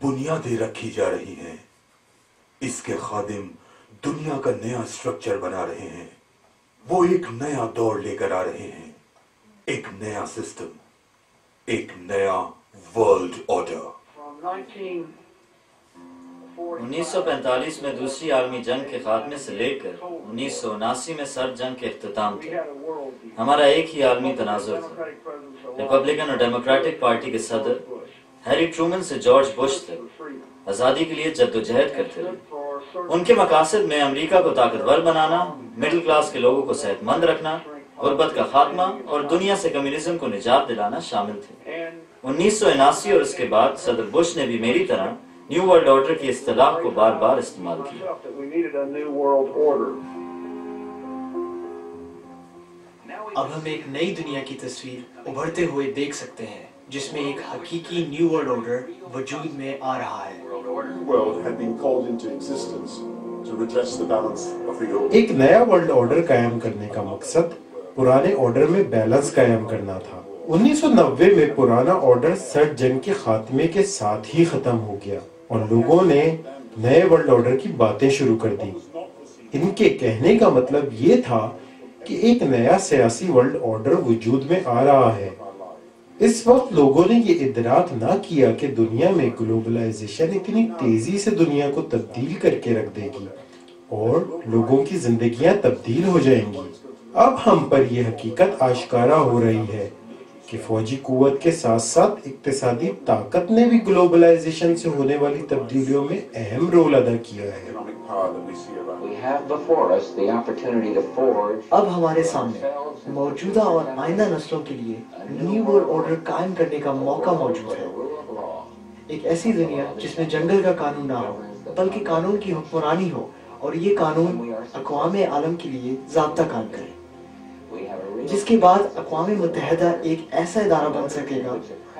बुनियादें रखी जा रही हैं। इसके खादिम दुनिया का नया स्ट्रक्चर बना रहे हैं। वो एक नया दौर लेकर आ रहे हैं, एक नया सिस्टम, एक नया वर्ल्ड ऑर्डर। 1945 में दूसरी आलमी जंग के खात्मे से लेकर 1979 में सर्द जंग के इख्तिताम तक हमारा एक ही आलमी तनाजुर था। रिपब्लिकन और डेमोक्रेटिक पार्टी के सदर हैरी ट्रूमन से जॉर्ज बुश तक आज़ादी के लिए जद्दोजहद करते रहे। उनके मकासद में अमेरिका को ताकतवर बनाना, मिडिल क्लास के लोगों को सेहतमंद रखना, गुर्बत का खात्मा और दुनिया से कम्युनिज्म को निजात दिलाना शामिल थे। 1979 और उसके बाद सदर बुश ने भी मेरी तरह न्यू वर्ल्ड ऑर्डर की इस्तिलाह को बार बार इस्तेमाल किया। अब हम एक नई दुनिया की तस्वीर उभरते हुए देख सकते हैं, जिसमें एक हकीकी न्यू वर्ल्ड ऑर्डर वजूद में आ रहा है। एक नया वर्ल्ड ऑर्डर कायम करने का मकसद पुराने ऑर्डर में बैलेंस कायम करना था। 1990 में पुराना ऑर्डर सर्द जंग के खात्मे के साथ ही खत्म हो गया और लोगों ने नए वर्ल्ड ऑर्डर की बातें शुरू कर दी। इनके कहने का मतलब ये था कि एक नया सियासी वर्ल्ड ऑर्डर वजूद में आ रहा है। इस वक्त लोगों ने ये इदराक ना किया कि दुनिया में ग्लोबलाइजेशन इतनी तेजी से दुनिया को तब्दील करके रख देगी और लोगों की जिंदगियां तब्दील हो जाएंगी। अब हम पर यह हकीकत आश्कारा हो रही है कि फौजी कुव्वत के साथ साथ इक्तिसादी ताकत ने भी ग्लोबलाइजेशन से होने वाली तब्दीलियों में अहम रोल अदा किया है। अब हमारे सामने मौजूदा और आइंदा नस्लों के लिए न्यू वर्ल्ड ऑर्डर कायम करने का मौका मौजूद है। एक ऐसी दुनिया जिसमें जंगल का कानून ना हो, बल्कि कानून की हुक्मरानी हो और ये कानून अक़वाम आलम के लिए ज़ाब्ता कायम करे, जिसके बाद अक़वाम मुत्तहिदा एक ऐसा इदारा बन सकेगा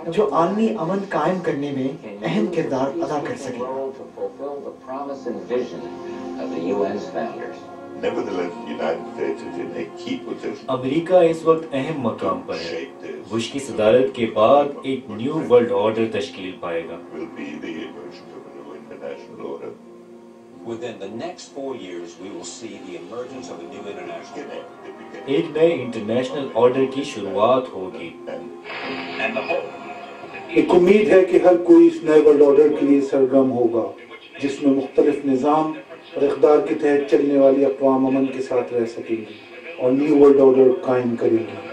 जो आलमी अमन कायम करने में अहम किरदार अदा कर सकेगा। अमेरिका इस वक्त अहम मकाम पर है। बुश की सदारत के बाद एक न्यू वर्ल्ड ऑर्डर तश्कील पाएगा। एक नए इंटरनेशनल ऑर्डर की शुरुआत होगी। एक उम्मीद है कि हर कोई इस नए वर्ल्ड ऑर्डर के लिए सरगर्म होगा, जिसमें मुख्तलिफ निज़ाम और इक़दार के तहत चलने वाली अक़वाम अमन के साथ रह सकेंगी और न्यू वर्ल्ड ऑर्डर कायम करेंगी।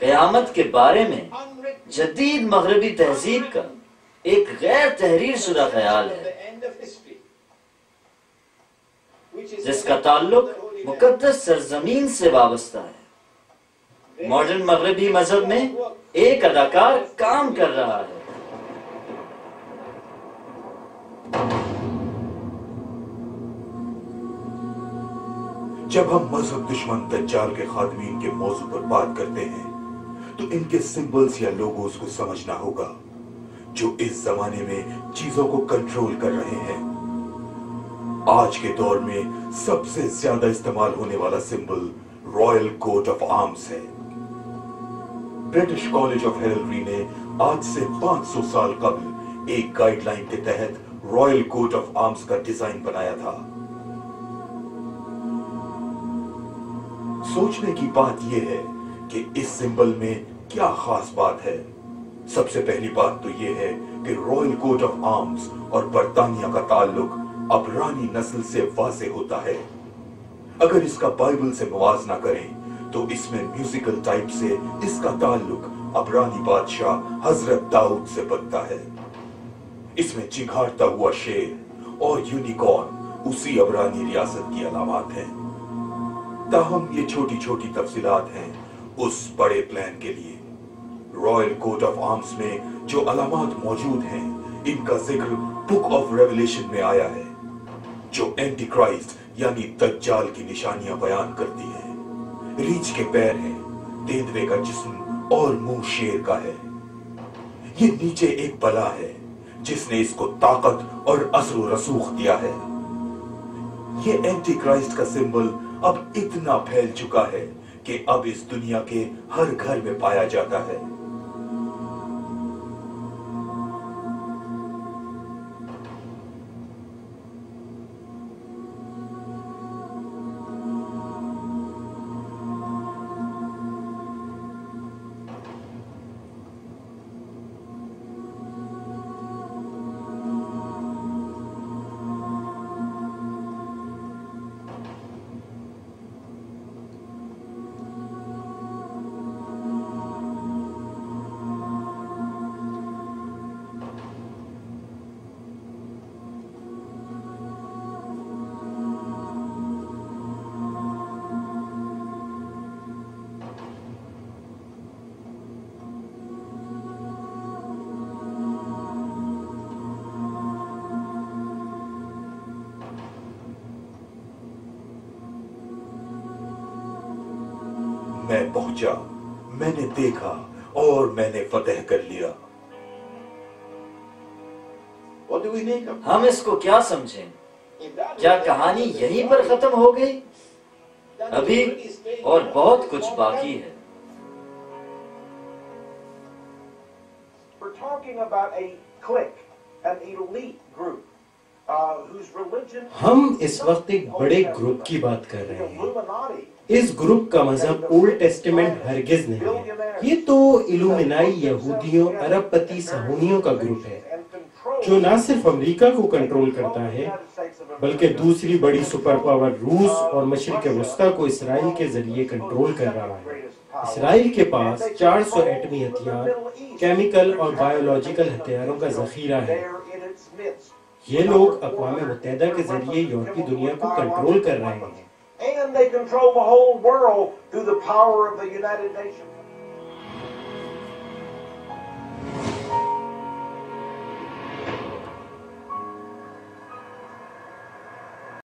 क़यामत के बारे में जदीद मगरबी तहजीब का एक गैर तहरीर शुदा ख्याल है, जिसका ताल्लुक मुकद्दस सरजमीन से वाबस्ता है। मॉडर्न मगरबी मजहब में एक अदाकार काम कर रहा है। जब हम मजहब दुश्मन दज्जाल के खात्मीन के मौजू पर बात करते हैं तो इनके सिंबल्स या लोगोस को समझना होगा, जो इस जमाने में चीजों को कंट्रोल कर रहे हैं। आज के दौर में सबसे ज्यादा इस्तेमाल होने वाला symbol royal coat of arms है। ब्रिटिश कॉलेज ऑफ हेरल्ड्री ने आज से 500 साल कबल एक गाइडलाइन के तहत रॉयल कोट ऑफ आर्म्स का डिजाइन बनाया था। सोचने की बात यह है कि इस सिंबल में क्या खास बात है। सबसे पहली बात तो यह है कि रॉयल कोट ऑफ आर्म्स और बरतानिया का ताल्लुक अबरानी नस्ल से वाज़ेह होता है। अगर इसका बाइबल से मुवाजना करें तो इसमें म्यूजिकल टाइप से इसका ताल्लुक अबरानी बादशाह हजरत दाऊद से बनता है। इसमें चिघाड़ता हुआ शेर और यूनिकॉर्न उसी अबरानी रियासत की अलामत है। ताहम ये छोटी छोटी तफसीलात हैं उस बड़े प्लान के लिए। रॉयल कोट ऑफ आर्म्स में जो अलामात मौजूद हैं, इनका जिक्र बुक ऑफ रेवलेशन में आया है, जो एंटी क्राइस्ट यानी दज्जाल की निशानियां बयान करती हैं। रीछ के पैर हैं, तेंदुए का जिस्म और मुंह शेर का है। ये नीचे एक बला है जिसने इसको ताकत और असर रसूख दिया है। ये एंटी क्राइस्ट का सिंबल अब इतना फैल चुका है कि अब इस दुनिया के हर घर में पाया जाता है। मैं पहुंचा, मैंने देखा और मैंने फतेह कर लिया। हम इसको क्या समझें? क्या कहानी यहीं पर खत्म हो गई? अभी और बहुत कुछ बाकी है। हम इस वक्त एक बड़े ग्रुप की बात कर रहे हैं। इस ग्रुप का मजहब ओल्ड टेस्टामेंट हरगिज नहीं है। ये तो इल्यूमिनाई यहूदियों अरबपति सहूनियों का ग्रुप है, जो न सिर्फ अमेरिका को कंट्रोल करता है बल्कि दूसरी बड़ी सुपर पावर रूस और मशरिक वस्ता को इसराइल के जरिए कंट्रोल कर रहा है। इसराइल के पास 400 एटमी हथियार, केमिकल और बायोलॉजिकल हथियारों का जखीरा है। ये लोग अक़वाम मुत्तहिदा के जरिए यूरोपी दुनिया को कंट्रोल कर रहे हैं। And they control the whole world through the power of the United Nations.